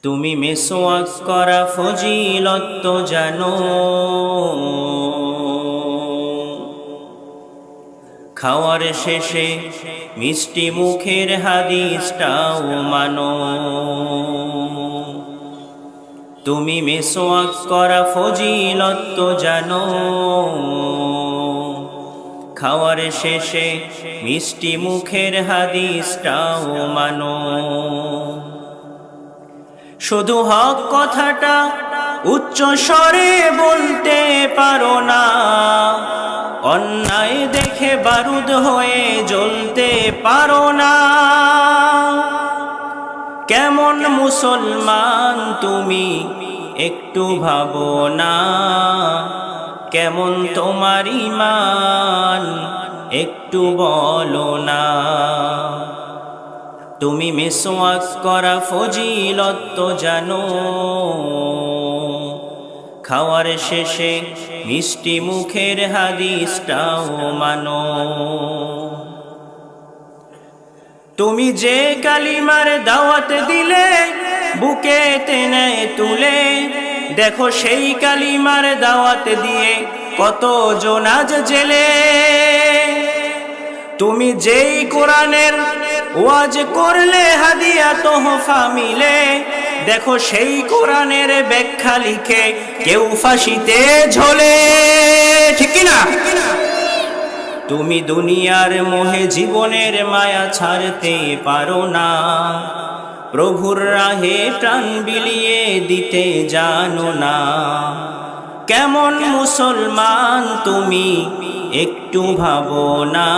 তুমি মেসওয়াক করা ফজিলত তো জানো, খাওয়ার শেষে মিষ্টি মুখের হাদিসটাও মানো। তুমি মেসওয়াক করা ফজিলত তো জানো, খাওয়ার শেষে মিষ্টি মুখের হাদিসটাও মানো। শুধু হক কথাটা উচ্চ স্বরে বলতে পারো না, অন্যায় দেখে বারুদ হয়ে জ্বলতে পারো না। কেমন মুসলমান তুমি একটু ভাবো না, কেমন তোমার ঈমান একটু বলো না। তুমি মেসওয়াক করা ফজিলত তো জানো, খাওয়ার শেষে মিষ্টি মুখের হাদিসটাও মানো। তুমি যে কালিমার দাওয়াত দিলে বুকে টেনে তুলে, দেখো সেই কালিমার দাওয়াত দিয়ে কত জন আজ জেলে। তুমি যেই কোরআনের ওয়াজ করলে হাদিয়া তোহফা মিলে, দেখো সেই কোরআনের ব্যাখ্যা লিখে কেউ ফাঁসিতে ঝোলে। ঠিক কিনা? তুমি দুনিয়ার মোহে জীবনের মায়া ছাড়তে পারো না, প্রভুর রাহে প্রাণ বিলিয়ে দিতে জানো না। কেমন মুসলমান তুমি একটু ভাবো না,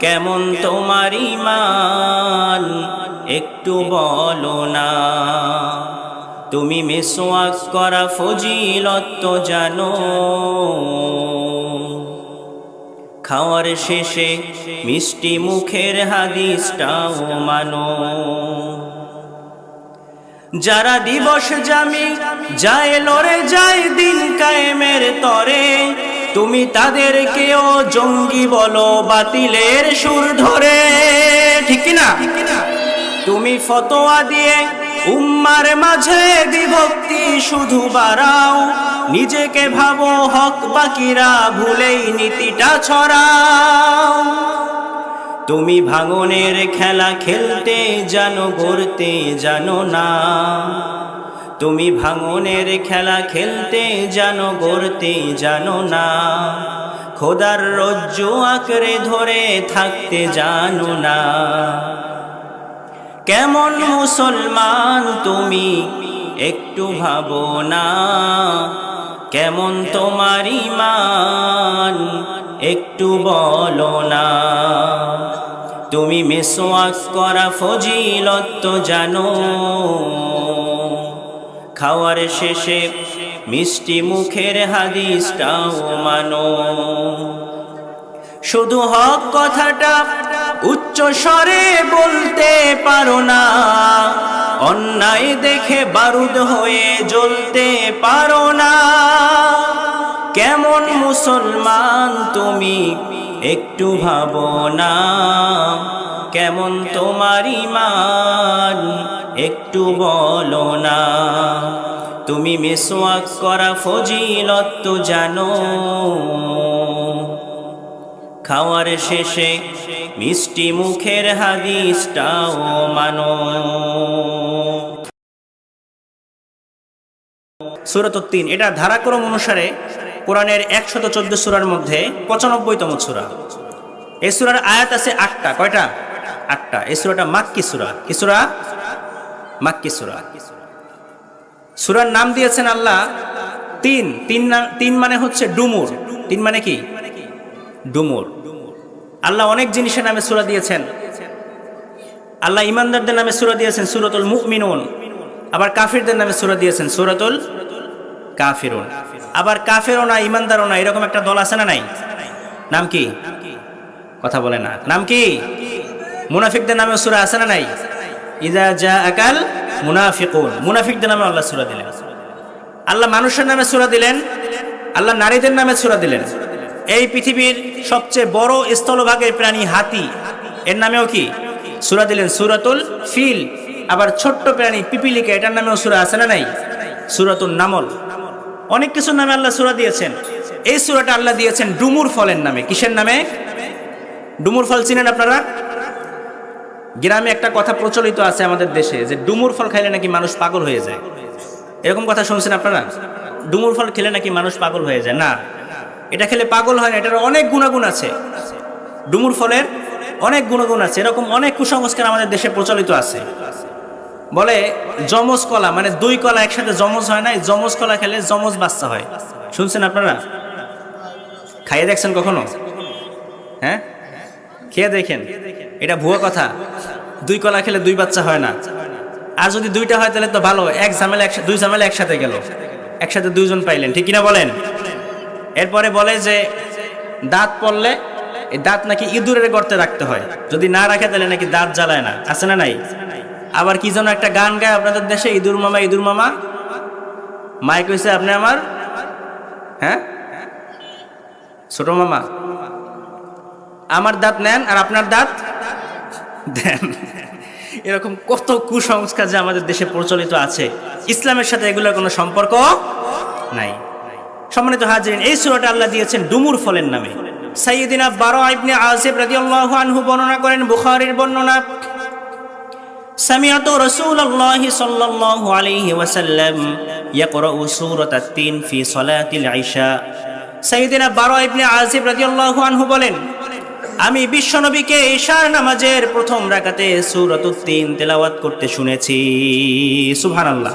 কেমন তোমার ঈমান একটু বলো না। তুমি মেসওয়াক করা ফজিলত তো জানো, খাওয়ার শেষে মিষ্টি মুখের হাদিসটাও মানো। যারা দিবস জামি যায় লড়ে যায় দিন কায়েমের তরে, তুমি তাদেরকেও জঙ্গি বলো বাতিলের সুর ধরে। ঠিক কিনা? তুমি ফতোয়া দিয়ে উম্মার মাঝে বিভক্তি শুধু বাড়াও, নিজেকে ভাবো হক বাকিরা ভুলেই নীতিটা ছড়াও। তুমি ভাঙনের খেলা খেলতে জানো, গড়তে জানো না। তুমি ভাঙনের খেলা খেলতে জানো, গড়তে জানো না। খোদার রজ্জু আঁকড়ে ধরে থাকতে জানো না। কেমন মুসলমান তুমি একটু ভাবো না, কেমন তোমার ঈমান একটু বলো না। তুমি মেসওয়াক করা ফজিলত তো জানো, খাওয়ার শেষে মিষ্টি মুখের হাদিসটাও মানো। শুধু হক কথাটা উচ্চ স্বরে বলতে পারো না, অন্যায় দেখে বারুদ হয়ে জ্বলতে পারো না। কেমন মুসলমান তুমি একটু ভাবো না, কেমন তোমার ঈমান একটু বলো না। তুমি মেসওয়াক করা ফজিলত তো জানো, খাওয়ার শেষে মিষ্টি মুখের হাদিসটাও মানো। সূরাতুত তিন, এটা ধারাক্রম অনুসারে কোরআনের 114 সূরার মধ্যে 95তম সূরা। এই সূরার আয়াত আছে 8টা। কয়টা? 8টা। এই সূরাটা মাক্কি সূরা। কি সূরা? মাক্কি সূরা। সূরার নাম দিয়েছেন আল্লাহ তিন। তিন মানে হচ্ছে ডুমুর। তিন মানে কি? ডুমুর। আল্লাহ অনেক জিনিসের নামে সূরা দিয়েছেন। আল্লাহ ঈমানদারদের নামে সূরা দিয়েছেন সূরাতুল মুমিনুন, আবার কাফিরদের নামে সূরা দিয়েছেন সূরাতুল কাফিরুন। আবার কাফেরও না ঈমানদারও না, এরকম একটা দল আছে না নাই? নাম কি? কথা বলে না। নাম কি? মুনাফিকদের নামে সূরা আছে না নাই? ইযা জাআকাল মুনাফিকুন। মুনাফিকদের নামে আল্লাহ সূরা দিলেন। আল্লাহ মানুষের নামে সূরা দিলেন, আল্লাহ নারীদের নামে সূরা দিলেন। এই পৃথিবীর সবচেয়ে বড় স্থলভাগের প্রাণী হাতি, এর নামেও কি সূরা দিলেন? সূরাতুল ফিল। আবার ছোট্ট প্রাণী পিপিলিকা, এটার নামেও সূরা আছে না নাই? সূরাতুন নামল। অনেক কিছুর নামে আল্লাহ সূরা দিয়েছেন। এই সূরাটা আল্লাহ দিয়েছেন ডুমুর ফলের নামে। কিসের নামে? ডুমুর ফল চিনেন আপনারা? গ্রামে একটা কথা প্রচলিত আছে আমাদের দেশে যে ডুমুর ফল খাইলে নাকি মানুষ পাগল হয়ে যায়। এরকম কথা শুনছেন আপনারা? ডুমুর ফল খেলে নাকি মানুষ পাগল হয়ে যায়। না, এটা খেলে পাগল হয় না, এটার অনেক গুণাগুণ আছে। ডুমুর ফলের অনেক গুণাগুণ আছে। এরকম অনেক কুসংস্কার আমাদের দেশে প্রচলিত আছে। বলে যমজ কলা, মানে দুই কলা একসাথে যমজ হয় না, যমজ কলা খেলে যমজ বাচ্চা হয়। শুনছেন আপনারা? খাইয়ে দেখছেন কখনো? হ্যাঁ, খেয়ে দেখেন, এটা ভুয়া কথা। দুই কলা খেলে দুই বাচ্চা হয় না। আর যদি দুইটা হয় তাহলে তো ভালো, দুই ঝামেলা একসাথে গেল, একসাথে দুইজন পাইলেন, ঠিক কিনা বলেন? এরপরে বলে যে দাঁত পড়লে এই দাঁত নাকি ইঁদুরের গর্তে রাখতে হয়, যদি না রাখে তাহলে নাকি দাঁত জ্বালায় না, আছে না নাই? আবার কি যেন একটা গান গায় আপনাদের দেশে, ইঁদুর মামা ইঁদুর মামা, মায়ে কইছে আপনি আমার, হ্যাঁ ছোট মামা, আমার দাঁত নেন আর আপনার দাঁত দেন। এরকম কত কুসংস্কার যে আমাদের দেশে প্রচলিত আছে, ইসলামের সাথে এগুলোর কোনো সম্পর্ক নাই। সম্মানিত হাজিরিন, এই সূরাটা আল্লাহ দিয়েছেন ডুমুর ফলের নামে। সাইয়্যিদিনা বারা ইবনে আযিব রাদিয়াল্লাহু আনহু বর্ণনা করেন, বুখারীর বর্ণনা, সামিআতু রাসূলুল্লাহি সাল্লাল্লাহু আলাইহি ওয়াসাল্লাম ইয়াকরাউ সূরাতাত তিন ফি সালাতিল ইশা। সাইয়্যিদিনা বারা ইবনে আযিব রাদিয়াল্লাহু আনহু বলেন, আমি বিশ্বনবীকে ঈশার নামাজের প্রথম রাকাতে সূরাতুত তিন তেলাওয়াত করতে শুনেছি। সুবহানাল্লাহ।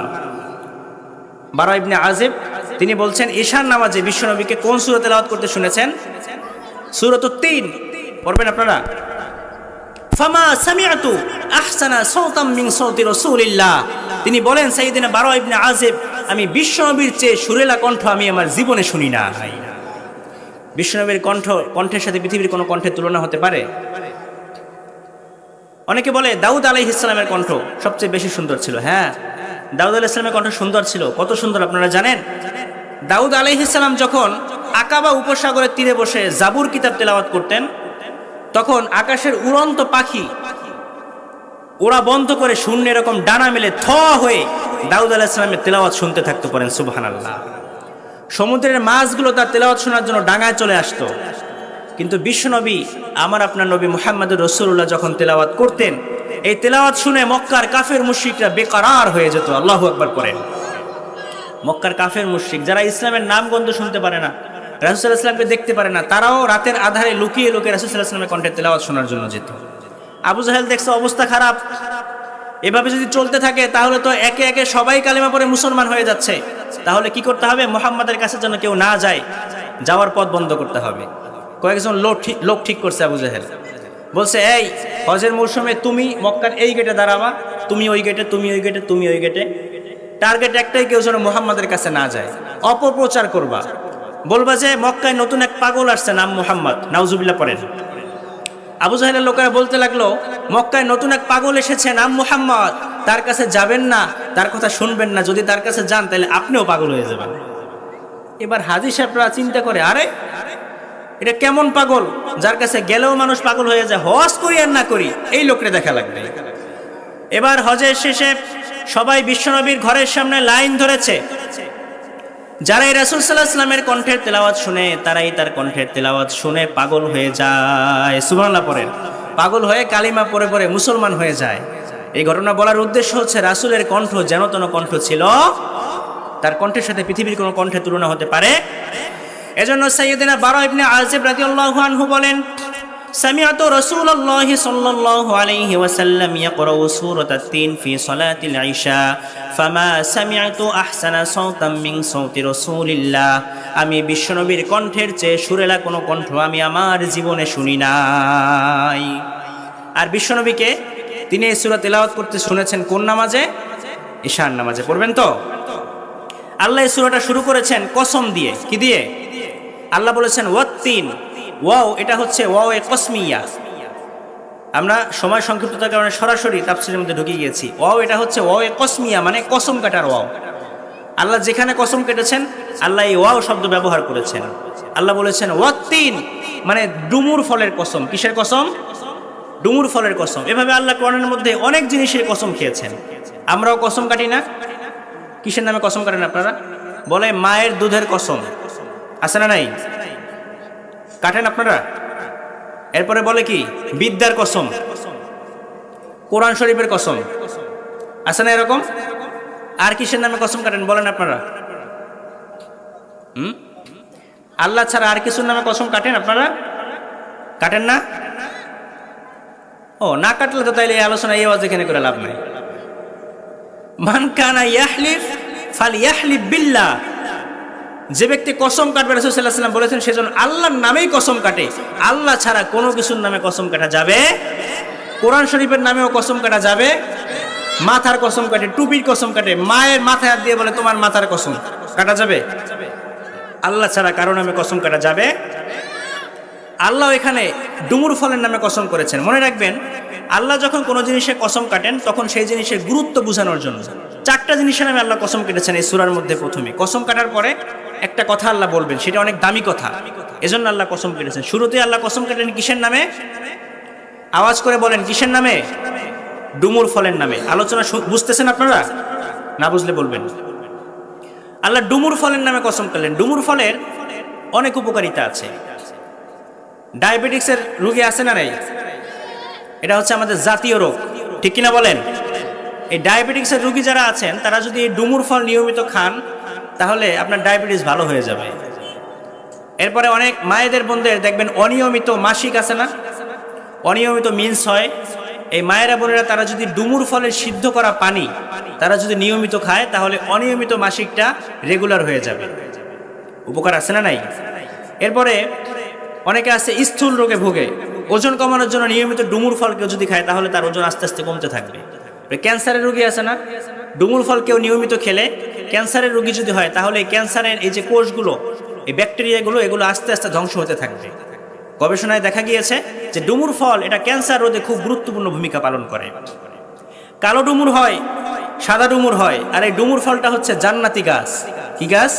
বারা ইবনে আযিব তিনি বলছেন ঈশার নামাজে বিশ্বনবীকে কোন সূরা তেলাওয়াত করতে শুনেছেন? সূরাতুত তিন। পড়বেন আপনারা। ফামা সামিআতু আহসানা সাওতাম মিন সাওতি রাসূলিল্লাহ। তিনি বলেন সাইয়্যিদিনা বারা ইবনে আযিব, আমি বিশ্বনবীর চেয়ে সুরেলা কণ্ঠ আমি আমার জীবনে শুনি না। বিশ্বনবীর কণ্ঠের সাথে পৃথিবীর কোনো কণ্ঠের তুলনা হতে পারে? অনেকে বলে দাউদ আলাইহিস সালামের কণ্ঠ সবচেয়ে বেশি সুন্দর ছিল। হ্যাঁ, দাউদ আলাইহিস সালামের কণ্ঠ সুন্দর ছিল। কত সুন্দর আপনারা জানেন? দাউদ আলাইহিস সালাম যখন আকাবা উপসাগরের তীরে বসে জাবুর কিতাব তেলাওয়াত করতেন, তখন আকাশের উড়ন্ত পাখি ওরা বন্ধ করে শূন্য এরকম ডানা মেলে থ হয়ে দাউদ আলাইহিস সালামের তেলাওয়াত শুনতে থাকতে পারেন। সুবহানাল্লাহ। সমুদ্রের মাছগুলো তার তেলাওয়াত শোনার জন্য ডাঙায় চলে আসতো। কিন্তু বিশ্বনবী আমার আপনার নবী মুহাম্মদুর রাসূলুল্লাহ যখন তেলাওয়াত করতেন, এই তেলাওয়াত শুনে মক্কার কাফের মুশরিকরা বেকরার হয়ে যেত। আল্লাহু আকবার করেন। মক্কার কাফের মুশরিক যারা ইসলামের নাম গন্ধ শুনতে পারে না, রাসূল সাল্লাল্লাহু আলাইহি ওয়াসাল্লামকে দেখতে পারে না, তারাও রাতের আধারে লুকিয়ে লুকিয়ে রাসূল সাল্লাল্লাহু আলাইহি ওয়াসাল্লামের কণ্ঠে তেলাওয়াত শোনার জন্য যেত। আবু জাহেল দেখছে অবস্থা খারাপ, এভাবে যদি চলতে থাকে তাহলে তো একে একে সবাই কালিমা পড়ে মুসলমান হয়ে যাচ্ছে। তাহলে কি করতে হবে? মুহাম্মাদের কাছে যেন কেউ না যায়, যাওয়ার পথ বন্ধ করতে হবে। কয়েকজন লোক ঠিক করছে আবু জাহেল, বলছে এই হজের মৌসুমে তুমি মক্কার এই গেটে দাঁড়াবা, তুমি ওই গেটে, তুমি ওই গেটে, তুমি ওই গেটে। টার্গেট একটাই, কেউ যেন মুহাম্মাদের কাছে না যায়। অপপ্রচার করবা, বলবা যে মক্কায় নতুন এক পাগল আসছে, নাম মুহাম্মদ, নাউজুবিল্লাহ পড়েন। আবু জাহেলের লোকেরা বলতে লাগলো মক্কায় নতুন এক পাগল এসেছে, নাম মুহাম্মদ, তার কাছে যাবেন না, তার কথা শুনবেন না, যদি তার কাছে যান তাহলে আপনিও পাগল হয়ে যাবেন। এবার হাজী সাহেবরা চিন্তা করে, আরে এটা কেমন পাগল যার কাছে গেলেও মানুষ পাগল হয়ে যায়, হজ করি আর না করি এই লোকরে দেখা লাগবে। এবার হজের শেষে সবাই বিশ্বনবীর ঘরের সামনে লাইন ধরেছে। যারাই রাসূল সাল্লাল্লাহু আলাইহি ওয়াসাল্লামের কণ্ঠের তেলাওয়াত শুনে তারাই তার কণ্ঠের তেলাওয়াত শুনে পাগল হয়ে যায়। সুবহানাল্লাহ পড়েন। পাগল হয়ে কালিমা পড়ে পড়ে মুসলমান হয়ে যায়। এই ঘটনা বলার উদ্দেশ্য হচ্ছে রাসূলের কণ্ঠ যেন তেন কণ্ঠ ছিল, তার কণ্ঠের সাথে পৃথিবীর কোনো কণ্ঠের তুলনা হতে পারে। এজন্য সাইয়্যিদিনা বারা ইবনে আযিব রাদিয়াল্লাহু আনহু বলেন, সামিআতু রাসূলুল্লাহি সাল্লাল্লাহু আলাইহি ওয়াসাল্লাম ইয়াকরাউ সূরাতাত তিন ফি সালাতিল ইশা ফামা সামিআতু আহসানা সাওতাম মিন সাওতি রাসূলিল্লাহ। আমি বিশ্বনবীর কণ্ঠের চেয়ে সুরেলা কোনো কণ্ঠ আমি আমার জীবনে শুনি নাই। আর বিশ্বনবীকে তিনি এই সূরা তেলাওয়াত করতে শুনেছেন কোন নামাজে? ঈশার নামাজে। পড়বেন তো? আল্লাহ এই সূরাটা শুরু করেছেন কসম দিয়ে। কি দিয়ে? আল্লাহ বলেছেন ওয়াত্তিন। ওয়াও এটা হচ্ছে ওয়াও এ কসমিয়া। আমরা সময় সংক্ষিপ্ততার কারণে সরাসরি তাফসীরের মধ্যে ঢুকে গিয়েছি। ওয়াও এটা হচ্ছে ওয়াও এ কসমিয়া, মানে কসম কাটার ওয়াও। আল্লাহ যেখানে কসম কেটেছেন আল্লাহ এই ওয়াও শব্দ ব্যবহার করেছেন। আল্লাহ বলেছেন ওয়াত্তিন, মানে ডুমুর ফলের কসম। কিসের কসম? ডুমুর ফলের কসম। এভাবে আল্লাহ কোরআনের মধ্যে অনেক জিনিসের কসম খেয়েছেন। আমরাও কসম কাটি না? কিসের নামে কসম কাটেন আপনারা? বলে মায়ের দুধের কসম, আছে না নাই? কাটেন আপনারা? এরপরে বলে কি বিদ্যার কসম, কোরআন শরীফের কসম, আছে না এরকম? আর কিসের নামে কসম কাটেন বলেন আপনারা? আল্লাহ ছাড়া আর কিছুর নামে কসম কাটেন আপনারা? কাটেন না? ও, না কাটলে তো তাইলে এই আলোচনা এই আওয়াজ এখানে করে লাভ নাই। মান কানা ইয়াহলিফ ফালইয়াহলিফ বিল্লাহ, যে ব্যক্তি কসম কাটবে রাসূল সাল্লাল্লাহু আলাইহি ওয়াসাল্লাম বলেছেন সেজন্য আল্লাহর নামেই কসম কাটে। আল্লাহ ছাড়া কোনো কিছুর নামে কসম কাটা যাবে, কোরআন শরীফের নামেও কসম কাটা যাবে, মাথার কসম কাটে, টুপির কসম কাটে, মায়ের মাথায় হাত দিয়ে বলে তোমার মাথার কসম কাটা যাবে। আল্লাহ ছাড়া কারো নামে কসম কাটা যাবে। আল্লাহ এখানে ডুমুর ফলের নামে কসম করেছেন। মনে রাখবেন, আল্লাহ যখন কোনো জিনিসে কসম কাটেন তখন সেই জিনিসের গুরুত্ব বোঝানোর জন্য 4টা জিনিসের নামে আল্লাহ কসম কেটেছেন এই সূরার মধ্যে। প্রথমে কসম কাটার পরে একটা কথা আল্লাহ বলবেন, সেটা অনেক দামি কথা, এজন্য আল্লাহ কসম কেটেছেন। শুরুতে আল্লাহ কসম কেটেন কিসের নামে? আওয়াজ করে বলেন কিসের নামে? ডুমুর ফলের নামে। আলোচনা বুঝতেছেন আপনারা? না বুঝলে বলবেন। আল্লাহ ডুমুর ফলের নামে কসম করলেন। ডুমুর ফলের অনেক উপকারিতা আছে। ডায়াবেটিক্সের রোগী আছে না নাই? এটা হচ্ছে আমাদের জাতীয় রোগ, ঠিক কিনা বলেন? এই ডায়াবেটিক্সের রোগী যারা আছেন তারা যদি এই ডুমুর ফল নিয়মিত খান তাহলে আপনার ডায়াবেটিস ভালো হয়ে যাবে। এরপরে অনেক মায়েদের বোনদের দেখবেন অনিয়মিত মাসিক আছে না, অনিয়মিত মিন্স হয়। এই মায়েরা বোনেরা তারা যদি ডুমুর ফলের সিদ্ধ করা পানি তারা যদি নিয়মিত খায় তাহলে অনিয়মিত মাসিকটা রেগুলার হয়ে যাবে। উপকার আছে না নাই? এরপরে অনেকে আছে স্থূল রোগে ভোগে, ওজন কমানোর জন্য নিয়মিত ডুমুর ফল কেউ যদি খায় তাহলে তার ওজন আস্তে আস্তে কমতে থাকবে। ক্যান্সারের রোগী আছে না, ডুমুর ফল কেউ নিয়মিত খেলে ক্যান্সারের রোগী যদি হয় তাহলে এই ক্যান্সারের এই যে কোষগুলো, এই ব্যাকটেরিয়াগুলো, এগুলো আস্তে আস্তে ধ্বংস হতে থাকবে। গবেষণায় দেখা গিয়েছে যে ডুমুর ফল এটা ক্যান্সার রোধে খুব গুরুত্বপূর্ণ ভূমিকা পালন করে। কালো ডুমুর হয়, সাদা ডুমুর হয়, আর এই ডুমুর ফলটা হচ্ছে জান্নাতি গাছ। কি গাছ?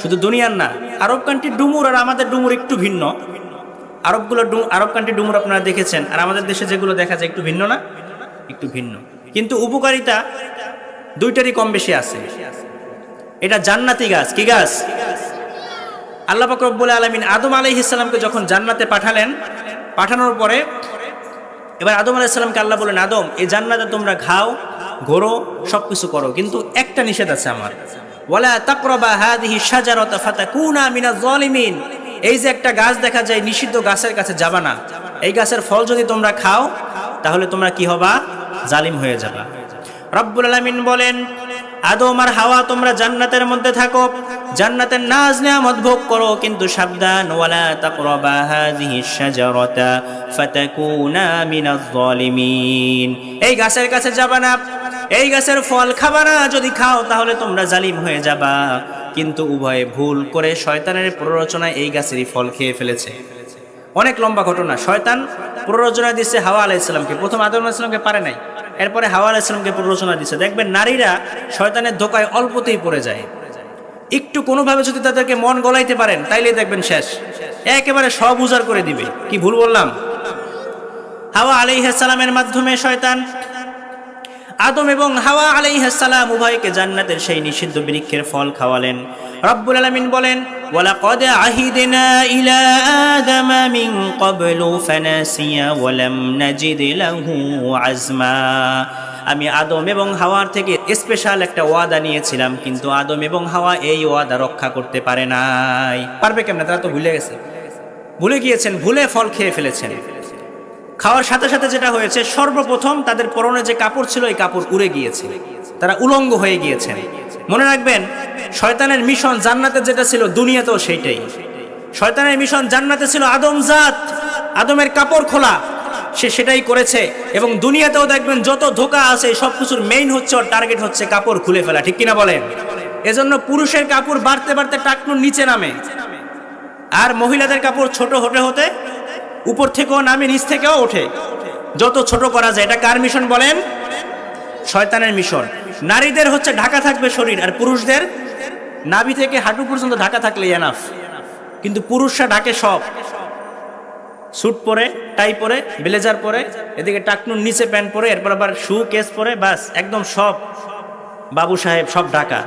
শুধু দুনিয়ার না, আরব কান্ট্রির ডুমুর আর আমাদের ডুমুর একটু ভিন্ন। আরব কান্ট্রির ডুমুর আপনারা দেখেছেন, আর আমাদের দেশে যেগুলো দেখা যায় একটু ভিন্ন না? একটু ভিন্ন, কিন্তু উপকারিতা দুইটারই কম বেশি আছে। এটা জান্নাতি গাছ। কি গাছ? আল্লাহ পাক রব্বুল আলামিন আদম আলাইহিস সালামকে যখন জান্নাতে পাঠালেন, পাঠানোর পরে এবার আদম আলাইহিস সালামকে আল্লাহ বলেন, আদম এই জান্নাতে তোমরা খাও, ঘোরো, সবকিছু করো, কিন্তু একটা নিষেধ আছে আমার। ওয়ালা তাকরাবা হাযিহি শাজারাতা ফাতাকুনা মিনাজ জালিমিন। এই যে একটা গাছ দেখা যায় নিষিদ্ধ গাছের কাছে যাবা না, এই গাছের ফল যদি তোমরা খাও তাহলে তোমরা কি হবা? জালিম হয়ে যাবা। রব্বুল আলামিন বলেন, আদম আর হাওয়া তোমরা জান্নাতের মধ্যে থাকো, জান্নাতের নাজ নেয়ামত ভোগ করো, কিন্তু সাবধান, ওয়ালা তাকরাবা হাযিহি শাজারাতা ফাতাকুনা মিনাজ জালিমিন। এই গাছের কাছে যাবা না, এই গাছের ফল খাবা না, যদি খাও তাহলে তোমরা জালিম হয়ে যাবা। কিন্তু উভয়ে ভুল করে শয়তানের প্ররোচনায় এই গাছেরই ফল খেয়ে ফেলেছে। অনেক লম্বা ঘটনা। শয়তান প্ররোচনা দিচ্ছে হাওয়া আলাইহিস সালামকে, প্রথম আদম আলাইহিস সালামকে পারে নাই, এরপরে হাওয়া আলাইহিস সালামকে প্ররোচনা দিচ্ছে। দেখবেন নারীরা শয়তানের ধোকায় অল্পতেই পড়ে যায়। একটু কোনোভাবে যদি তাদেরকে মন গলাইতে পারেন তাইলে দেখবেন শেষ, একেবারে সব উজাড় করে দিবে। কি ভুল বললাম? হাওয়া আলাইহিস সালামের মাধ্যমে শয়তান আদম এবং হাওয়া আলাইহিস সালাম উভয়কে জান্নাতের সেই নিষিদ্ধ বৃক্ষের ফল খাওয়ালেন। রব্বুল আলামিন বলেন, ওয়ালাকাদ আহিদনা ইলা আদামা মিন ক্বাবলু ফানাসিয়া ওয়া লাম নাজিদ লাহু আজমা। আমি আদম এবং হাওয়ার থেকে স্পেশাল একটা ওয়াদা নিয়েছিলাম, কিন্তু আদম এবং হাওয়া এই ওয়াদা রক্ষা করতে পারে নাই। পারবে কেমনে? তারা তো ভুলে গেছে, ভুলে গিয়েছেন, ভুলে ফল খেয়ে ফেলেছেন। খাওয়ার সাথে সাথে যেটা হয়েছে, সর্বপ্রথম তাদের পরনে যে কাপড় ছিল এই কাপড় উড়ে গিয়েছে, তারা উলঙ্গ হয়ে গিয়েছেন। মনে রাখবেন, শয়তানের মিশন জান্নাতে যেটা ছিল দুনিয়াতেও সেইটাই। শয়তানের মিশন জান্নাতে ছিল আদম জাত, আদমের কাপড় খোলা, সে সেটাই করেছে। এবং দুনিয়াতেও দেখবেন যত ধোঁকা আছে সবকিছুর মেইন হচ্ছে, ওর টার্গেট হচ্ছে কাপড় খুলে ফেলা। ঠিক কিনা বলেন? এজন্য পুরুষের কাপড় বাড়তে বাড়তে টাকনুর নিচে নামে, আর মহিলাদের কাপড় ছোট হতে হতে উপর থেকেও নামে, নিচ থেকেও ওঠে, যত ছোট করা যায়। এটা কার মিশন বলেন? শয়তানের মিশন। নারীদের হচ্ছে ঢাকা থাকবে শরীর, আর পুরুষদের নাভি থেকে হাঁটু পর্যন্ত ঢাকা থাকলে এনাফ, কিন্তু পুরুষরা ঢাকে সব। স্যুট পরে, টাই পরে, ব্লেজার পরে, এদিকে টাকনুর নিচে প্যান্ট পরে, এরপর আবার শু কেস পরে, বাস একদম সব বাবু সাহেব, সব ঢাকা।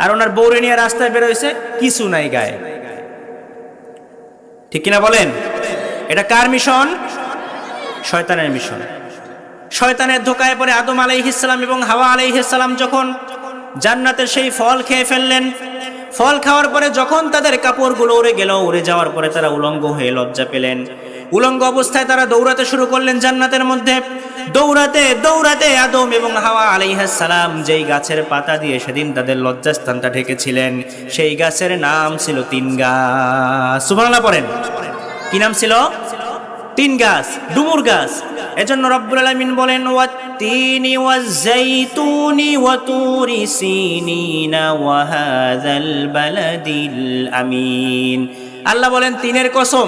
আর ওনার বউরে নিয়ে রাস্তায় বেরোইছে, কিছু নাই গায়ে। ঠিক কিনা বলেন? এটা কার মিশন? শয়তানের মিশন। শয়তানের ধোকায় পরে আদম আলাইহিস সালাম এবং হাওয়া আলাইহিস সালাম যখন জান্নাতের সেই ফল খেয়ে ফেললেন, ফল খাওয়ার পরে যখন তাদের কাপড়গুলো উড়ে গেল, উড়ে যাওয়ার পরে তারা উলঙ্গ হয়ে লজ্জা পেলেন। উলঙ্গ অবস্থায় তারা দৌড়াতে শুরু করলেন জান্নাতের মধ্যে। দৌড়াতে দৌড়াতে আদম এবং হাওয়া আলাইহিস সালাম যেই গাছের পাতা দিয়ে সেদিন তাদের লজ্জাস্থানটা ঢেকেছিলেন, সেই গাছের নাম ছিল তিন গাছ। সুবহানাল্লাহ পড়েন। কি নাম ছিল? তিন গাছ, ডুমুর গাছ। এজন্য রব্বুল আলামিন বলেন, ওয়াত-তিনি ওয়াজ-যাইতুনি ওয়া তুরি সিনিনা ওয়া হাযাল বালাদিল আমিন। আল্লাহ বলেন তিনের কসম,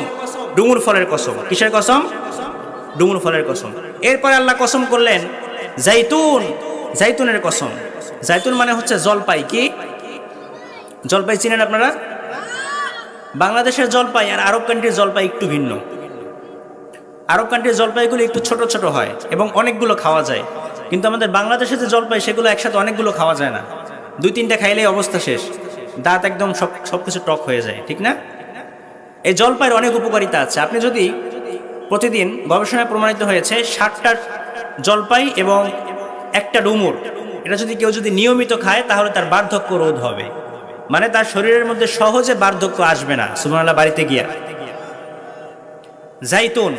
ডুমুর ফলের কসম। কিসের কসম? ডুমুর ফলের কসম। এরপর আল্লাহ কসম করলেন জাইতুন, জাইতুনের কসম। জাইতুন মানে হচ্ছে জলপাই। কি জলপাই চিনেন আপনারা? বাংলাদেশের জলপাই আর আরব কান্ট্রির জলপাই একটু ভিন্ন। আরব কান্ট্রির জলপাইগুলো একটু ছোট ছোট হয় এবং অনেকগুলো খাওয়া যায়, কিন্তু আমাদের বাংলাদেশে যে জলপাই সেগুলো একসাথে অনেকগুলো খাওয়া যায় না। দুই তিনটা খাইলেই অবস্থা শেষ, দাঁত একদম সবকিছু টক হয়ে যায়, ঠিক না? এই জলপাইয়ের অনেক উপকারিতা আছে। আপনি যদি প্রতিদিন, গবেষণায় প্রমাণিত হয়েছে, 60টা জলপাই এবং একটা ডুমুর, এটা যদি কেউ নিয়মিত খায় তাহলে তার বার্ধক্য রোধ হবে, মানে তার শরীরের মধ্যে সহজে বার্ধক্য আসবে না। সুবহানাল্লাহ বাড়িতে গিয়া। জাইতুন,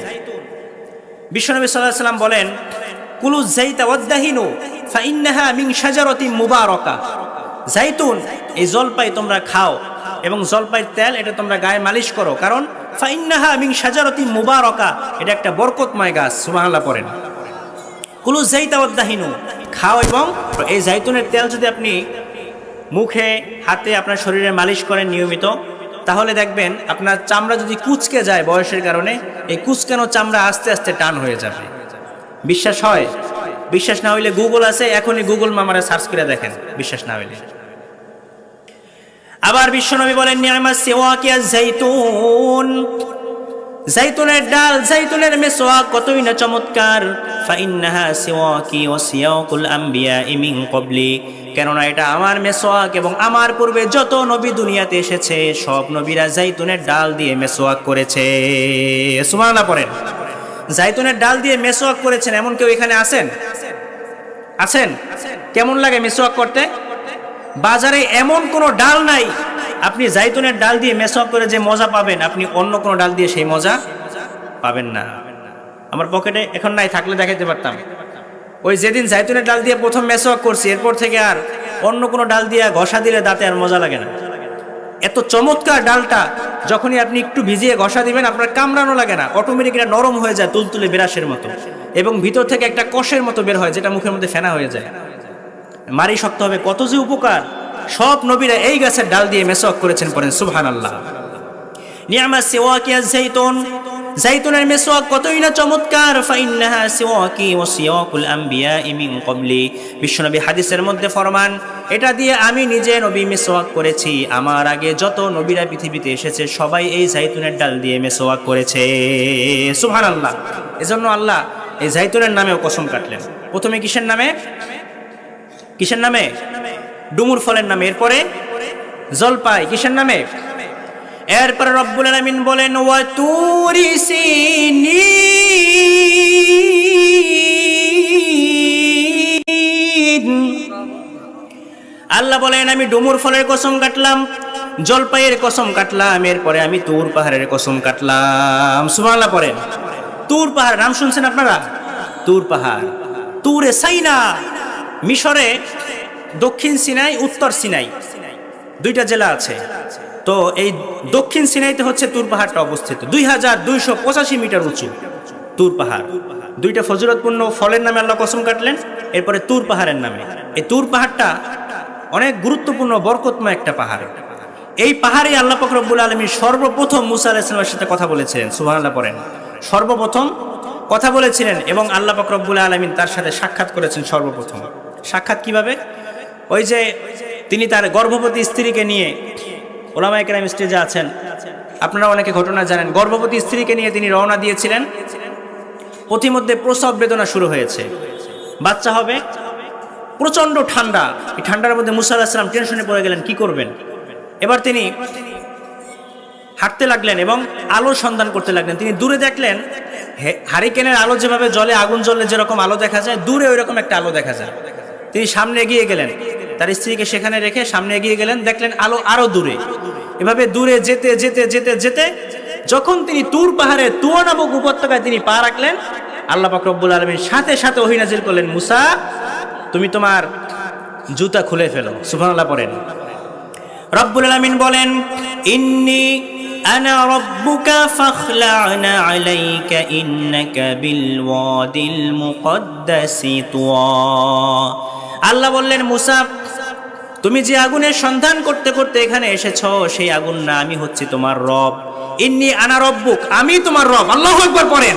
বিশ্বনবী সাল্লাল্লাহু আলাইহি ওয়াসাল্লাম বলেন, কুলু যাইতা ওয়াদ-দাহিনু ফাইন্নাহা মিন শাজারাতিন মুবারাকা। জাইতুন, এই জলপাই তোমরা খাও এবং জলপাইয়ের তেল এটা তোমরা গায়ে মালিশ করো, কারণ ফাইন্নাহা মিন শাজারাতিন মুবারাকা, এটা একটা বরকতময় গাছ। সুবহানাল্লাহ পড়েন। কুলু যাইতা ওয়াদ-দাহিনু, খাও এবং এই জাইতুনের তেল যদি আপনি মুখে, হাতে, আপনার শরীরে মালিশ করেন নিয়মিত, তাহলে দেখবেন আপনার চামড়া যদি কুঁচকে যায় বয়সের কারণে, এই কুঁচকানো চামড়া আস্তে আস্তে টান হয়ে যাবে। বিশ্বাস হয়? বিশ্বাস না হইলে গুগল আছে, এখনই গুগল মামারে সার্চ করে দেখেন, বিশ্বাস না হইলে। আবার বিশ্বনবী বলেন, নি'মাস সিওয়াকিয়া জাইতুন, জাইতুনের ডাল, জাইতুনের মেসওয়াক কতই না চমৎকার। ফাইন্নাহা সিওয়াকি ওয়া সিয়াকুল আমবিয়া মিন ক্বাবলি, কেননা এটা আমার মেসওয়াক এবং আমার পূর্বে যত নবী দুনিয়াতে এসেছে সব নবীরা জাইতুনের ডাল দিয়ে মেসওয়াক করেছে। সুবহানাল্লাহ পড়েন। জাইতুনের ডাল দিয়ে মেসওয়াক করেছেন এমন কেউ এখানে আছেন? আছেন? কেমন লাগে মেসওয়াক করতে? বাজারে এমন কোনো ডাল নাই আপনি জাইতুনের ডাল দিয়ে মেসওয়াক করে যে মজা পাবেন, আপনি অন্য কোনো ডাল দিয়ে সেই মজা পাবেন না। আমার পকেটে এখন নাই, থাকলে দেখাতে পারতাম। ওই যেদিন জাইতুনের ডাল দিয়ে প্রথম মেসওয়াক করছি, এরপর থেকে আর অন্য কোনো ডাল দিয়ে ঘষা দিলে দাঁতে আর মজা লাগে না। এত চমৎকার ডালটা, যখনই আপনি একটু ভিজিয়ে ঘষা দিবেন আপনার কামড়ানো লাগে না, অটোমেটিক এটা নরম হয়ে যায় তুলতুলে বিরাসের মতো, এবং ভিতর থেকে একটা কষের মতো বের হয় যেটা মুখের মধ্যে ফেনা হয়ে যায়। মারি শক্ত হবে, কত যে উপকার। সব নবীরা এই গাছের ডাল দিয়ে মেসওয়াক করেছেন, পড়েন সুবহানাল্লাহ। নি'মাস সিওয়াকিয়া জাইতুন, জাইতুনের মেসওয়াক কতই না চমৎকার। ফাইন্নাহা সিওয়াকি ওয়া সিওয়াকুল আমবিয়া মিন ক্বাবলি, বিশ্বনবী হাদিসের মধ্যে ফরমান, এটা দিয়ে আমি নিজে নবী মেসওয়াক করেছি, আমার আগে যত নবীরা পৃথিবীতে এসেছে সবাই এই জাইতুনের ডাল দিয়ে মেসওয়াক করেছে। সুবহানাল্লাহ। এজন্য আল্লাহ এই জাইতুনের নামেও কসম কাটলেন। প্রথমে কিসের নামে? কিসের নামে? ডুমুর ফলের নামে। এরপরে জলপাই, কিসের নামে? এরপরে রব্বুল আলামিন বলেন, ওয়া তুরি সিনিন, আল্লাহ বলেন আমি ডুমুর ফলের কসম কাটলাম, জলপাইয়ের কসম কাটলাম, এরপরে আমি তুর পাহাড়ের কসম কাটলাম। সুবহানাল্লাহ পড়েন। তুর পাহাড় নাম শুনছেন আপনারা? তুর পাহাড়, তুরে সাইনা, মিশরে দক্ষিণ সিনাই, উত্তর সিনাই, দুইটা জেলা আছে। তো এই দক্ষিণ সিনাইতে হচ্ছে তুর পাহাড়টা অবস্থিত। 2285 মিটার উঁচু তুর পাহাড়। দুইটা ফজিলতপূর্ণ ফলের নামে আল্লাহ কসম কাটলেন, এরপরে তুর পাহাড়ের নামে। এই তুর পাহাড়টা অনেক গুরুত্বপূর্ণ বরকতময় একটা পাহাড়। এই পাহাড়ে আল্লাহ পাক রব্বুল আলামিন সর্বপ্রথম মুসা আলাইহিস সালামের সাথে কথা বলেছিলেন। সুবহানাল্লাহ পড়েন। সর্বপ্রথম কথা বলেছিলেন এবং আল্লাহ পাক রব্বুল আলামিন তার সাথে সাক্ষাৎ করেছেন সর্বপ্রথম। সাক্ষাৎ কিভাবে? ওই যে তিনি তার গর্ভবতী স্ত্রীকে নিয়ে, ওলামায়ে কেরাম স্টেজে আছেন, আপনারা অনেকে ঘটনা জানেন, গর্ভবতী স্ত্রীকে নিয়ে তিনি রওনা দিয়েছিলেন। পথিমধ্যে প্রসব বেদনা শুরু হয়েছে, বাচ্চা হবে, প্রচণ্ড ঠান্ডা। এই ঠান্ডার মধ্যে মুসা আলাইহিস সালাম টেনশনে পড়ে গেলেন, কি করবেন। এবার তিনি হাঁটতে লাগলেন এবং আলোর সন্ধান করতে লাগলেন। তিনি দূরে দেখলেন হারিকেনের আলো যেভাবে জলে, আগুন জ্বললে যেরকম আলো দেখা যায়, দূরে ওই রকম একটা আলো দেখা যায়। তিনি সামনে এগিয়ে গেলেন, তার স্ত্রীকে সেখানে রেখে সামনে এগিয়ে গেলেন, দেখলেন আলো আরো দূরে। এভাবে দূরে যেতে যেতে যেতে যেতে যখন তিনি তুর পাহাড়ে তুয়া নামক উপত্যকায় তিনি পা রাখলেন, আল্লাহ পাক রব্বুল আলামিন সাথে সাথে ওহী নাজিল করলেন, মুসা তুমি তোমার জুতা খুলে ফেলো। সুবহানাল্লাহ পড়েন। রব্বুল আলামিন বলেন, ইন্নী আনা রাব্বুকা ফাখলা'না আলাইকা ইন্নাকা বিল ওয়াদিল মুকদ্দাসি তুয়া। আল্লাহ বললেন, মুসা তুমি যে আগুনের সন্ধান করতে করতে এখানে এসেছো, সেই আগুন না, আমি হচ্ছি তোমার রব। ইন্নী আনা রব্বুক, আমি তোমার রব। আল্লাহু আকবার পড়েন।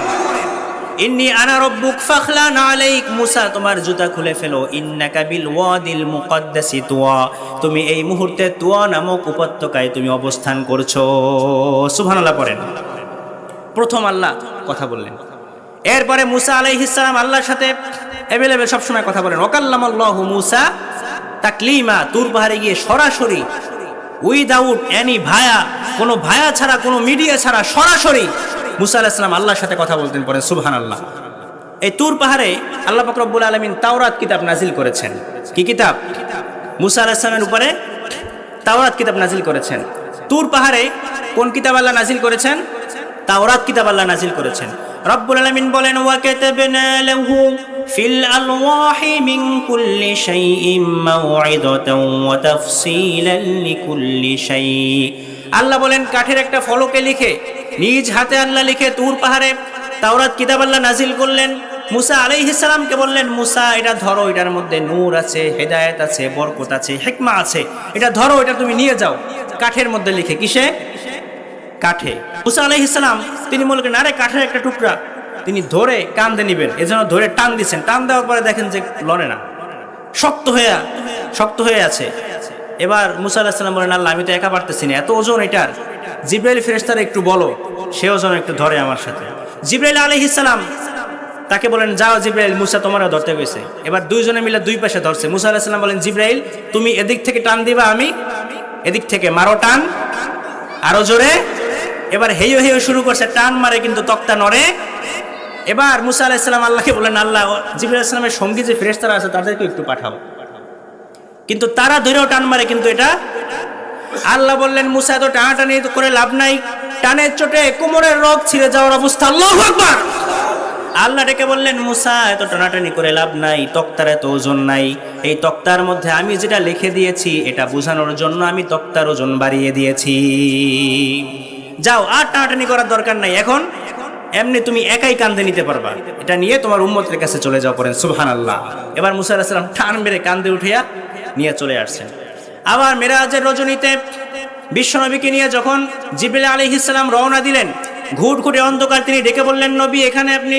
ইন্নী আনা রব্বুক ফাখলা'না আলাইক, মুসা তোমার জুতা খুলে ফেলো। ইন্নাকা বিল ওয়াদিল মুকদ্দাসি তুয়া, তুমি এই মুহূর্তে তুয়া নামক উপত্যকায় তুমি অবস্থান করছো। সুবহানাল্লাহ পড়েন। প্রথম আল্লাহ কথা বললেন। এরপরে মুসা আলাইহিস সালাম আল্লাহর সাথে অ্যাভেলেবেল সবসময় কথা বলেন। ওয়াকাল্লামাল্লাহু মুসা তাকলিমা, তুর পাহাড়ে গিয়ে সরাসরি উইদাউট এনি ভায়া, কোনো ভায়া ছাড়া, কোনো মিডিয়া ছাড়া সরাসরি মুসা আলাইহিস সালাম আল্লাহর সাথে কথা বলতেন। পড়েন সুবহানাল্লাহ। এই তুর পাহাড়ে আল্লাহ পাক রব্বুল আলামিন তাওরাত কিতাব নাজিল করেছেন। কি কিতাব? মুসা আলাইহিস সালামের উপরে তাওরাত কিতাব নাজিল করেছেন। তুর পাহাড়ে কোন কিতাব আল্লাহ নাজিল করেছেন? তাওরাত কিতাব আল্লাহ নাজিল করেছেন। রব্বুল আলামিন বলেন, ওয়া কাতাবনা লাহু ফিল আলওয়াহি মিন কুল্লি শাইইন মাউইদাতান ওয়া তাফসীলান লিকুল্লি শাই। আল্লাহ বলেন, কাঠের একটা ফলকে লিখে, নিজ হাতে আল্লাহ লিখে তুর পাহাড়ে তাওরাত কিতাব আল্লাহ নাজিল করলেন। মুসা আলাইহিস সালামকে বললেন, মুসা এটা ধরো, এটার মধ্যে নূর আছে, হেদায়েত আছে, বরকত আছে, হিকমা আছে, এটা ধরো, এটা তুমি নিয়ে যাও। কাঠের মধ্যে লিখে, কিসে? কাঠে। মুসা আলাইহিস সালাম তিনি মনে করেন আরে কাঠের একটা টুকরা, তিনি ধরে কান্দে নিবেন, এজন্য ধরে টান দিচ্ছেন। টান দেওয়ার পরে দেখেন যে লড়ে না, শক্ত হয়ে আছে। এবার মুসা আলাইহিস সালাম বলেন, আল্লাহ আমি তো একা পারতেছি না, এত ওজন এটার, জিবরাইল ফেরেশতারে একটু বলো, সে ওজন একটু ধরে আমার সাথে। জিবরাইল আলাইহিস সালাম তাকে বলেন, যাও জিবরাইল, মুসা তোমারও ধরতে গেছে। এবার দুইজনে মিলে দুই পাশে ধরছে। মুসা আলাইহিস সালাম বলেন, জিবরাইল তুমি এদিক থেকে টান দিবা, আমি এদিক থেকে, মারো টান আরো জোরে। এবার হেইও হেইও শুরু করছে, টান মারে কিন্তু তক্তা নড়ে। এবার মুসা আলাইহিস সালাম আল্লাহকে বলেন, আল্লাহ জিবরাইল আলাইহিস সালামের সঙ্গী যে ফেরেশতারা আছে তাদেরকে একটু পাঠাও, কিন্তু তারা ধরেও টান মারে, কিন্তু এটা। আল্লাহ বললেন, মুসা এত টানাটানি করে লাভ নাই, টানের চোটে কোমরের রগ ছিঁড়ে যাওয়ার অবস্থা। আল্লাহু আকবার। আল্লাহ ডেকে বললেন, মুসা এত টানাটানি করে লাভ নাই, তক্তার এত ওজন নাই, এই তক্তার মধ্যে আমি যেটা লিখে দিয়েছি এটা বোঝানোর জন্য আমি তক্তার ওজন বাড়িয়ে দিয়েছি। যাও, আর টানাটানি করার দরকার নাই, এখন এমনি তুমি একাই কান্দে নিতে পারবা, এটা নিয়ে তোমার উম্মতের কাছে চলে যাও। পড়েন সুবহানাল্লাহ। এবার মুসা আলাইহিস সালাম টান মেরে কান্দে উঠিয়া নিয়ে চলে আসছেন। আবার মেরাজের রজনীতে বিশ্বনবীকে নিয়ে যখন জিবরাইল আলাইহিস সালাম রওনা দিলেন, ঘুটঘুটে অন্ধকার, তিনি ডেকে বললেন, নবী এখানে আপনি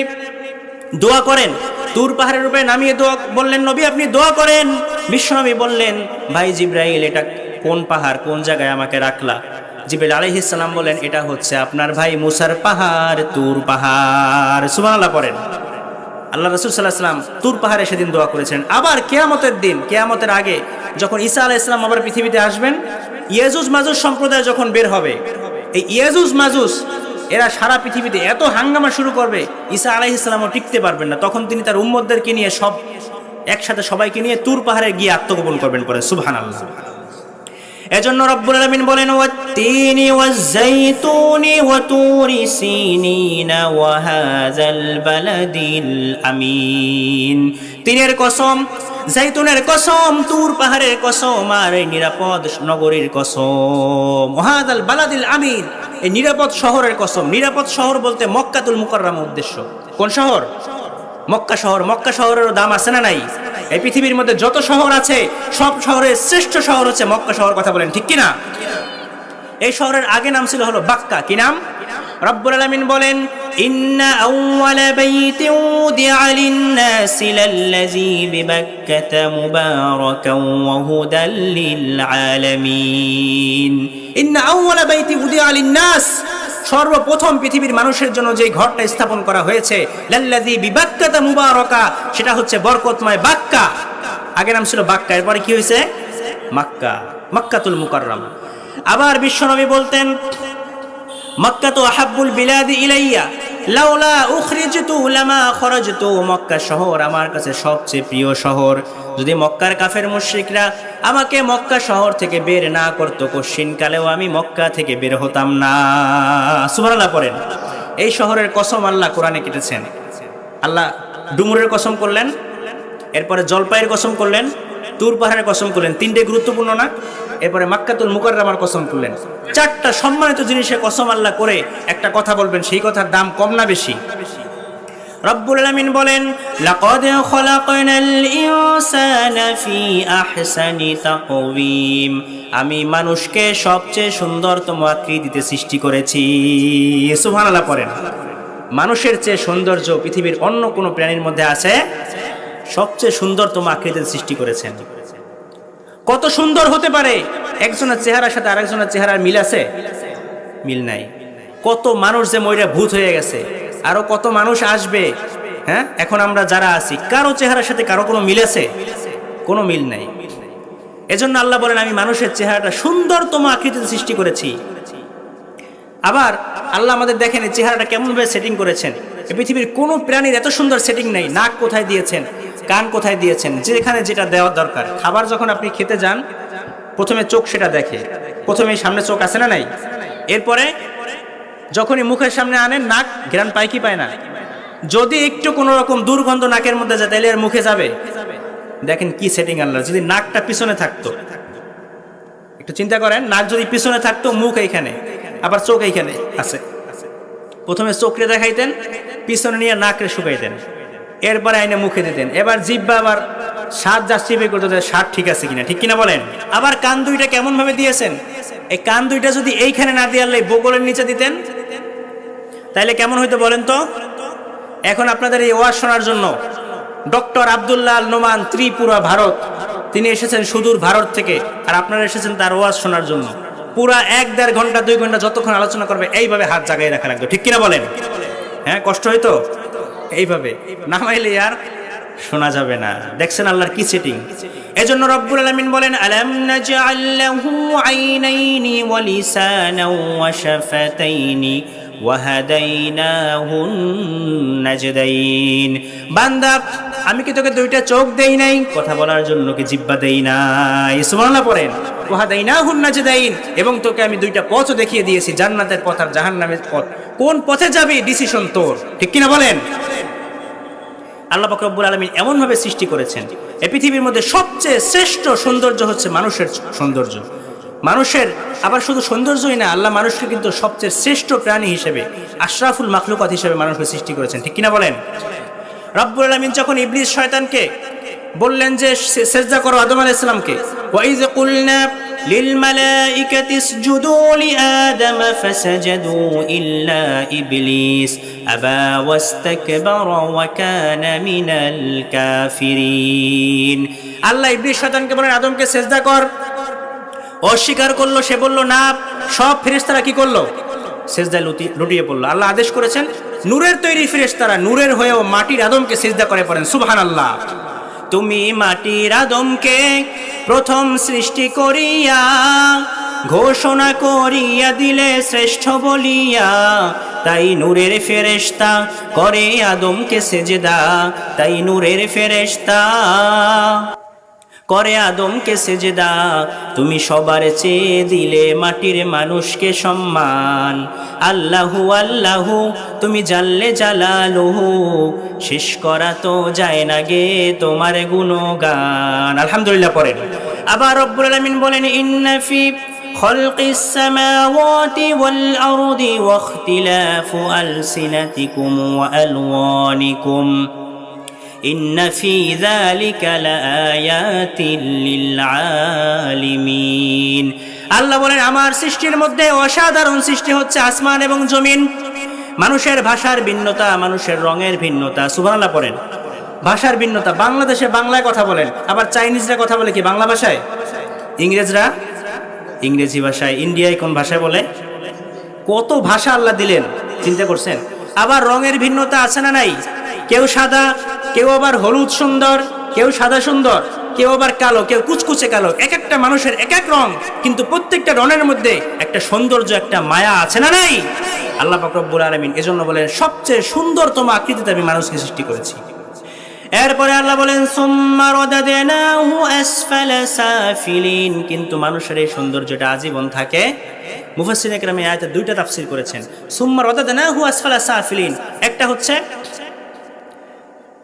দোয়া করেন। তুর পাহাড়ের উপরে নামিয়ে দোয়া বললেন, নবী আপনি দোয়া করেন। বিশ্বনবী বললেন, ভাই জিবরাইল এটা কোন পাহাড়, কোন জায়গায় আমাকে রাখলা? জিবরাইল আলাইহিস সালাম বলেন, এটা হচ্ছে আপনার ভাই মুসার পাহাড়, তুর পাহাড়। সুবহানাল্লাহ পড়েন। আল্লাহ রাসূল সাল্লাল্লাহু আলাইহি ওয়াসাল্লাম তুর পাহাড়ে সেদিন দোয়া করেছেন। আবার কিয়ামতের দিন, কিয়ামতের আগে যখন ঈসা আলাইহিস সালাম আবার পৃথিবীতে আসবেন, ইয়াজুজ মাজুজ সম্প্রদায় যখন বের হবে, এই ইয়াজুজ মাজুজ এরা সারা পৃথিবীতে এত হাঙ্গামা শুরু করবে, ঈসা আলাইহিস সালামও টিকতে পারবেন না। তখন তিনি তার উম্মতদেরকে নিয়ে সব একসাথে সবাইকে নিয়ে তুর পাহাড়ে গিয়ে আত্মগোপন করবেন। পরে সুবহানাল্লাহ। এজন্য রব্বুল আলামিন বলেন, ওয়াত-তিনি ওয়াজ-যাইতুনি ওয়া তুরি সিনিনা ওয়া হাযাল বালাদিল আমিন। তিনের কসম, জাইতুনের কসম, তুর পাহাড়ের কসম, আর এই নিরাপদ নগরীর কসম। ওয়া হাযাল বালাদিল আমিন, এই নিরাপদ শহরের কসম। নিরাপদ শহর বলতে মক্কাতুল মুকাররমা উদ্দেশ্য। কোন শহর? মক্কা শহর। মক্কা শহরেরও দাম আছে না নাই? এই পৃথিবীর মধ্যে যত শহর আছে সব শহরের শ্রেষ্ঠ শহর হচ্ছে মক্কা শহর। কথা বলেন ঠিক কিনা? এই শহরের আগে নাম ছিল হলো বাক্কা। কি নাম? রব্বুল আলামিন বলেন, ইন্না আউওয়ালা বাইতিন উদিআ লিন-নাসি লাল্লাযী বিবাক্কাতা মুবারাকান ওয়া হুদাল লিল আলামিন। ইন্না আউওয়ালা বাইতি উদিআ লিন-নাস, সর্বপ্রথম পৃথিবীর মানুষের জন্য যে ঘরটা স্থাপন করা হয়েছে, লাল্লাযী বিবাক্কাতা মুবারাকা, সেটা হচ্ছে বরকতময় বাক্কা। আগে নাম ছিল বাক্কা, এরপরে কি হয়েছে? মক্কা, মক্কাতুল মুকাররমা। আবার বিশ্বনবী বলতেন, মক্কাতু আহাব্বুল বিলাদি ইলাইয়া লাউলা উখরিজতু লামা খরাজতু। মক্কা শহর আমার কাছে সবচেয়ে প্রিয় শহর। যদি মক্কার কাফের মুশরিকরা আমাকে মক্কা শহর থেকে বের না করতো, কশিন কালেও আমি মক্কা থেকে বের হতাম না। সুবহানাল্লাহ পড়েন। এই শহরের কসম আল্লাহ কোরআনে কেটেছেন। আল্লাহ ডুমুরের কসম করলেন, এরপরে জলপাইয়ের কসম করলেন, তুর পাহাড়ের কসম করলেন। তিনটে গুরুত্বপূর্ণ না? এরপরে মক্কাতুল মুকাররমার কসম করলেন। চারটা সম্মানিত জিনিসের কসম আল্লাহ করে একটা কথা বলবেন, সেই কথার দাম কম না বেশি? রব্বুল আলামিন বলেন, লাকাদ খলাকনাল ইনসানা ফি আহসানি তাকওয়িম। আমি মানুষকে সবচেয়ে সুন্দরতম আকৃতিতে সৃষ্টি করেছি। সুবহানাল্লাহ পড়েন। মানুষের চেয়ে সৌন্দর্য পৃথিবীর অন্য কোনো প্রাণীর মধ্যে আছে? সবচেয়ে সুন্দরতম আকৃতিতে সৃষ্টি করেছেন। কত সুন্দর হতে পারে! একজনের চেহারার সাথে আরেকজনের চেহারার মিল আছে? মিল নাই। কত মানুষ যে মইরা ভূত হয়ে গেছে, আরো কত মানুষ আসবে। হ্যাঁ, এখন আমরা যারা আছি, কারো চেহারার সাথে কারো কোনো মিল আছে? কোনো মিল নাই। এজন্য আল্লাহ বলেন, আমি মানুষের চেহারাটা সুন্দরতম আকৃতিতে সৃষ্টি করেছি। আবার আল্লাহ আমাদের দেখেন এই চেহারাটা কেমনভাবে সেটিং করেছেন। এই পৃথিবীর কোনো প্রাণীর এত সুন্দর সেটিং নেই। নাক কোথায় দিয়েছেন, কান কোথায় দিয়েছেন, যেখানে যেটা দেওয়ার দরকার। খাবার যখন আপনি খেতে যান, প্রথমে চোখ সেটা দেখে। প্রথমে সামনে চোখ আছে না নাই? এরপরে যখনই মুখের সামনে আনেন, নাক ঘ্রাণ পায় কি পায় না? যদি একটু কোনো রকম দুর্গন্ধ নাকের মধ্যে যায়, তাহলে এর মুখে যাবে? দেখেন কি সেটিং আল্লাহ। যদি নাকটা পিছনে থাকতো, একটু চিন্তা করেন, নাক যদি পিছনে থাকতো, মুখ এইখানে, আবার চোখ এইখানে আছে। প্রথমে চোখে দেখাইতেন, পিছনে নিয়ে নাকরে শুকাইতেন, এরপরে আইনে মুখে দিতেন। এবার জিহ্বা আবার স্বাদ যা চিপে করতে, স্বাদ ঠিক আছে কিনা, ঠিক কিনা বলেন? আবার কান দুইটা কেমন ভাবে দিয়েছেন? এই কান দুইটা যদি এইখানে না দিয়ে আল্লাহ বগলের নিচে দিতেন, তাইলে কেমন হইতো বলেন তো? এখন আপনাদের এই ওয়াজ শোনার জন্য ডক্টর আব্দুল্লাহ আল নোমান, ত্রিপুরা, ভারত, তিনি এসেছেন সুদূর ভারত থেকে, আর আপনারা এসেছেন তার ওয়াজ শোনার জন্য। পুরা 1-1.5 ঘন্টা 2 ঘন্টা যতক্ষণ আলোচনা করবে, এইভাবে হাত জাগাই রাখা লাগতো, ঠিক কিনা বলেন? হ্যাঁ, কষ্ট হইতো? এইভাবে নামাইলে আর শোনা যাবে না। দেখছেন আল্লাহর কি সেটিং। এজন্য রব্বুল আলামিন বলেন, আলাম নাজআল লাহু আইনাইনি ওয়া লিসানাও ওয়া শাফাতাইনি ওয়া হাদাইনাহুন নাজদাইন। বান্দা, আমি কি তোকে দুইটা চোখ দেই নাই? কথা বলার জন্য কি জিহ্বা দেই নাই? সুবহানাল্লাহ পড়েন। ওয়া হাদাইনাহুন নাজদাইন, এবং তোকে আমি দুইটা পথ দেখিয়ে দিয়েছি, জান্নাতের পথ আর জাহান্নামের পথ। কোন পথে যাবি ডিসিশন তোর, ঠিক কিনা বলেন? আল্লাহ পাক রব্বুল আলামিন এমনভাবে সৃষ্টি করেছেন, এই পৃথিবীর মধ্যে সবচেয়ে শ্রেষ্ঠ সৌন্দর্য হচ্ছে মানুষের সৌন্দর্য। মানুষের আবার শুধু সৌন্দর্যই না, আল্লাহ মানুষকে কিন্তু সবচেয়ে শ্রেষ্ঠ প্রাণী হিসেবে, আশরাফুল মাখলুকাত হিসেবে মানুষকে সৃষ্টি করেছেন, ঠিক কিনা বলেন? রব্বুল আলামিন যখন ইবলিস শয়তানকে বললেন যে সেজদা করো আদম আলাইহিস সালামকে, ওয়া ইয কুলনা লিল মালাইকাতি ইসজুদু লিআদম ফাসাজাদু ইল্লা ইবলিস আবা ওয়াস্তাকবারা ওয়া কানা মিনাল কাফিরিন। আল্লাহ ইবলিস শয়তানকে বলেন আদমকে সেজদা কর, অস্বীকার করলো। সে বলল না। সব ফেরেশতারা কি করলো? সেজদায় লুটিয়ে পড়লো। আল্লাহ আদেশ করেছেন, নূরের তৈরি ফেরেশতারা নূরের হয়েও মাটির আদমকে সেজদা করে পড়েন সুবহানাল্লাহ। তুমি মাটির আদমকে প্রথম সৃষ্টি করিয়া ঘোষণা করিয়া দিলে শ্রেষ্ঠ বলিয়া, তাই নূরের ফেরেশতা করে আদমকে সেজদা, তাই নূরের ফেরেশতা করে আদমকে সেজদা। তুমি সবার চেয়ে দিলে মাটির মানুষকে সম্মান। আল্লাহু আল্লাহু তুমি জাল্লে জালালুহু, শেষ করা তো যায় না গে তোমার গুণগান। আলহামদুলিল্লাহ পড়েন। আবার রব্বুল আলামিন বলেন, ইন্না ফি খালকিস সামাওয়াতি ওয়াল আরদি ওয়া ইখতিলাফু আলসিনাতিকুম ওয়া আলওয়ানিকুম ইন্না ফি যালিকা লাআয়াতিন লিল আলিমিন। আল্লাহ বলেন আমার সৃষ্টির মধ্যে অসাধারণ সৃষ্টি হচ্ছে আসমান এবং জমিন। মানুষের ভাষার ভিন্নতা, মানুষের রঙের ভিন্নতা, সুবহানাল্লাহ পড়েন। ভাষার ভিন্নতা, বাংলাদেশে বাংলায় কথা বলেন, আবার চাইনিজরা কথা বলে কি বাংলা ভাষায়, ইংরেজরা ইংরেজি ভাষায়, ইন্ডিয়ায় কোন ভাষায় বলে। কত ভাষা আল্লাহ দিলেন, চিন্তা করছেন? আবার রঙের ভিন্নতা আছে না নাই? কেউ সাদা, কেউ আবার হলুদ সুন্দর, কেউ সাদা সুন্দর, কেউ আবার কালো, কেউ কুচকুচে কালো। এক একটা মানুষের এক এক রং, কিন্তু প্রত্যেকটা রঙের মধ্যে একটা সৌন্দর্য, একটা মায়া আছে না নাই? আল্লাহ পাক রব্বুল আলামিন এজন্য বলেন সবচেয়ে সুন্দরতম আকৃতিতে আমি মানুষকে সৃষ্টি করেছি। এরপরে আল্লাহ বলেন সুম্মা রাদাদনাহু আসফালা সাফিলিন, কিন্তু মানুষের এই সৌন্দর্যটা আজীবন থাকে। মুফাসসিরিনে কেরাম এই আয়াতে দুইটা তাফসীর করেছেন। সুম্মা রাদাদনাহু আসফালা সাফিলিন, একটা হচ্ছে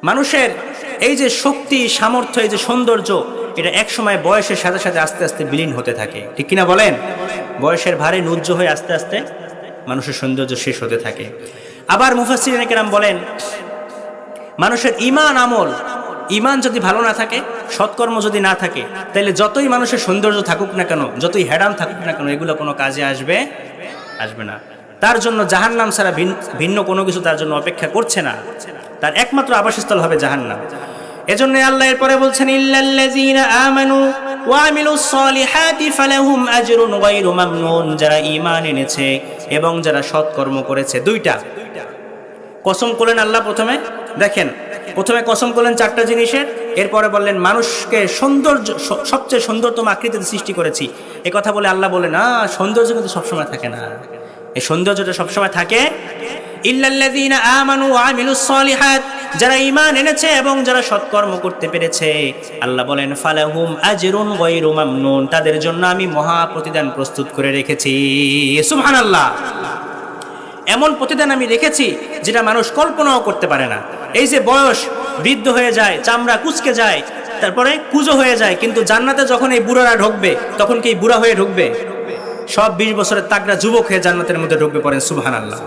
মানুষের এই যে শক্তি, সামর্থ্য, এই যে সৌন্দর্য, এটা এক সময় বয়সের সাথে সাথে আস্তে আস্তে বিলীন হতে থাকে, ঠিক কিনা বলেন? বয়সের ভারে নুজ্জ হয়ে আস্তে আস্তে মানুষের সৌন্দর্য শেষ হতে থাকে। আবার মুফাসসিরিনে কেরাম বলেন মানুষের ঈমান আমল, ঈমান যদি ভালো না থাকে, সৎকর্ম যদি না থাকে, তাহলে যতই মানুষের সৌন্দর্য থাকুক না কেন, যতই হেডাম থাকুক না কেন, এগুলো কোনো কাজে আসবে না। তার জন্য জাহান্নাম ছাড়া ভিন্ন কোনো কিছু তার জন্য অপেক্ষা করছে না। তার একমাত্র আবাসস্থল হবে জাহান্নাম। এজন্য আল্লাহ এরপরে বলছেন ইল্লাল্লাযীনা আমানু ওয়া আমিলুস সলিহাতি ফালাহুম আজরুন গায়রু মামনুন, যারা ঈমান এনেছে এবং যারা সৎকর্ম করেছে। দুইটা কসম করলেন আল্লাহ। প্রথমে দেখেন, প্রথমে কসম করলেন চারটা জিনিসের, এরপরে বললেন মানুষকে সৌন্দর্য, সবচেয়ে সুন্দরতম আকৃতিতে সৃষ্টি করেছি। এ কথা বলে আল্লাহ বলে না, সৌন্দর্য কিন্তু সবসময় থাকে না, এই সৌন্দর্যটা সবসময় থাকে ইল্লাল্লাযীনা আমানু ওয়া আমিলুস সলিহাত, যারা ঈমান এনেছে এবং যারা সৎকর্ম করতে পেরেছে। আল্লাহ বলেন ফালাহুম আজরুন গায়রু মামনুন, তাদের জন্য আমি মহা প্রতিদান প্রস্তুত করে রেখেছি। সুবহানাল্লাহ। এমন প্রতিদান আমি রেখেছি যেটা মানুষ কল্পনাও করতে পারে না। এই যে বয়স বৃদ্ধ হয়ে যায়, চামড়া কুচকে যায়, তারপরে কুজো হয়ে যায়, কিন্তু জান্নাতে যখন এই বুড়ারা ঢুকবে তখন কি বুড়া হয়ে ঢুকবে? সব 20 বছরের তাগড়া যুবক হয়ে জান্নাতের মধ্যে ঢুকবে, পড়েন সুবহানাল্লাহ।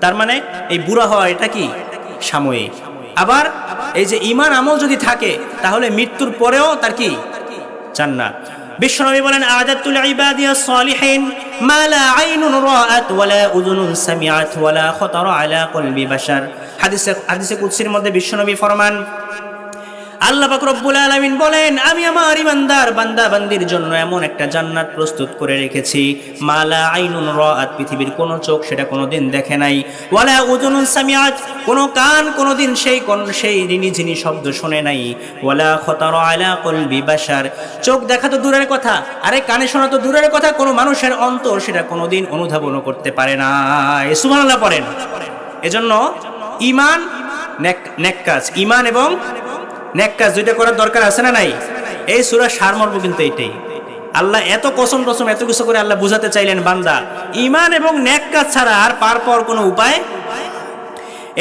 তার মানে এই বুড়া হওয়া এটা কি সাময়িক। আবার এই যে ঈমান আমল যদি থাকে, তাহলে মৃত্যুর পরেও তার কি জান্নাত। বিশ্বনবী বলেন আ'দাতুল ইবাদিয়াস সালিহিন মা লা আইনুন রাআত ওয়া লা উযুনুন সামিআত ওয়া লা খাতারা আলা কলবি বাশার। হাদিসে কুদসির মধ্যে বিশ্বনবী ফরমান, আল্লাহ পাক রব্বুল আলামিন বলেন আমি আমার ইমানদার বান্দা বান্দির জন্য এমন একটা জান্নাত প্রস্তুত করে রেখেছি, মা লা আইনুন রাআত, পৃথিবীর কোনো চোখ সেটা কোনোদিন দেখে নাই, ওয়া লা উযুনুন সামিআত, কোনো কান কোনোদিন সেই রিনিঝিনি শব্দ শুনে নাই, ওয়া লা খাতারা আলা কলবি বাশার, চোখ দেখা তো দূরের কথা, আরে কানে শোনা তো দূরের কথা, কোনো মানুষের অন্তর সেটা কোনোদিন অনুধাবনও করতে পারে না। সুবহানাল্লাহ পড়েন। এজন্য ঈমান নেক কাজ, ঈমান এবং নেক কাজ দুইটা করার দরকার আছে না নাই? এই সূরার সারমর্ম কিন্তু এইটাই। আল্লাহ এত কসম এত কিছু করে আল্লাহ বুঝাতে চাইলেন বান্দা ঈমান এবং নেক কাজ ছাড়া আর পার পাওয়ার কোনো উপায়।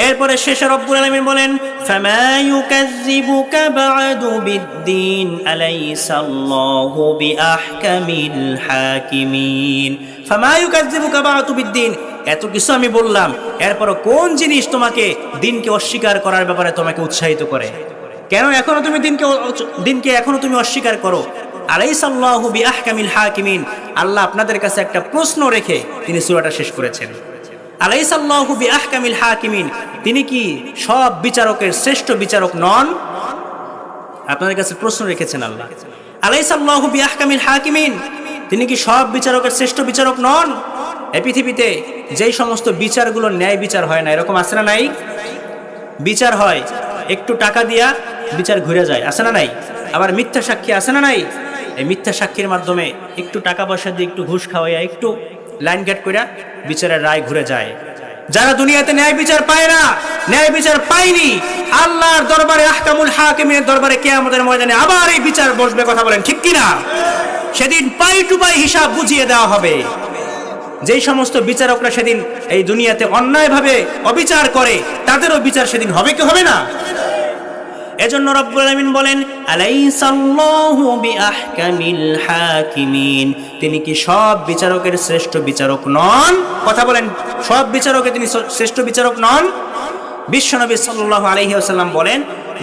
এরপরে শেষে রব্বুল আলামিন বলেন ফামা ইউকাযযিবুকা বা'দু বিদ্দীন আলাইসাল্লাহু বিআহকামিল হাকিমিন। ফামা ইউকাযযিবুকা বা'দু বিদ্দীন, এত কিছু আমি বললাম, এরপর কোন জিনিস তোমাকে দিনকে অস্বীকার করার ব্যাপারে তোমাকে উৎসাহিত করে? কেন এখনো তুমি দিনকে এখনো তুমি অস্বীকার করো? আলাইসাল্লাহু বিআহকামিল হাকিমিন, আল্লাহ আপনাদের কাছে একটা প্রশ্ন রেখে তিনি সূরাটা শেষ করেছেন। আলাইসাল্লাহু বিআহকামিল হাকিমিন, তিনি কি সব বিচারকের শ্রেষ্ঠ বিচারক নন? আপনাদের কাছে প্রশ্ন রেখেছেন আল্লাহ। আলাইসাল্লাহু বিআহকামিল হাকিমিন, তিনি কি সব বিচারকের শ্রেষ্ঠ বিচারক নন? এই পৃথিবীতে যেই সমস্ত বিচারগুলো ন্যায় বিচার হয় না, এরকম আছে না নাই? বিচার হয় একটু টাকা দিয়া বিচার ঘুরে যায়, আছে না নাই? আবার মিথ্যা সাক্ষী আছে না নাই? এই মিথ্যা সাক্ষীর মাধ্যমে একটু টাকা পয়সা দিয়ে একটু ঘুষ খাওয়াইয়া একটু লাইন গেট করে বিচারের রায় ঘুরে যায়। যারা দুনিয়াতে ন্যায় বিচার পায় না, ন্যায় বিচার পায়নি, আল্লাহর দরবারে আহকামুল হাকিমের দরবারে কিয়ামতের ময়দানে আবার এই বিচার বসবে, কথা বলেন ঠিক কিনা? সেদিন পাই টু পাই হিসাব বুঝিয়ে দেওয়া হবে। যেই সমস্ত বিচারকরা সেদিন এই দুনিয়াতে অন্যায়ভাবে অবিচার করে, তাদেরও বিচার সেদিন হবে কি হবে না? এজন্য রব্বুল আলামিন বলেন আলাইসাল্লাহু বিআহকামিল হাকিমিন, তিনি কি সব বিচারকের শ্রেষ্ঠ বিচারক নন? কথা বলেন, সব বিচারকে তিনি শ্রেষ্ঠ বিচারক নন? বিশ্বনবী সাল্লাল্লাহু আলাইহি ওয়াসাল্লাম বলেন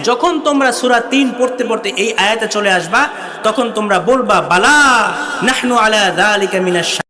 যখন তোমরা সূরা 3 পড়তে পড়তে এই আয়াতে চলে আসবা তখন তোমরা বলবা বালা নাহনু আলা যালিকা মিনাশ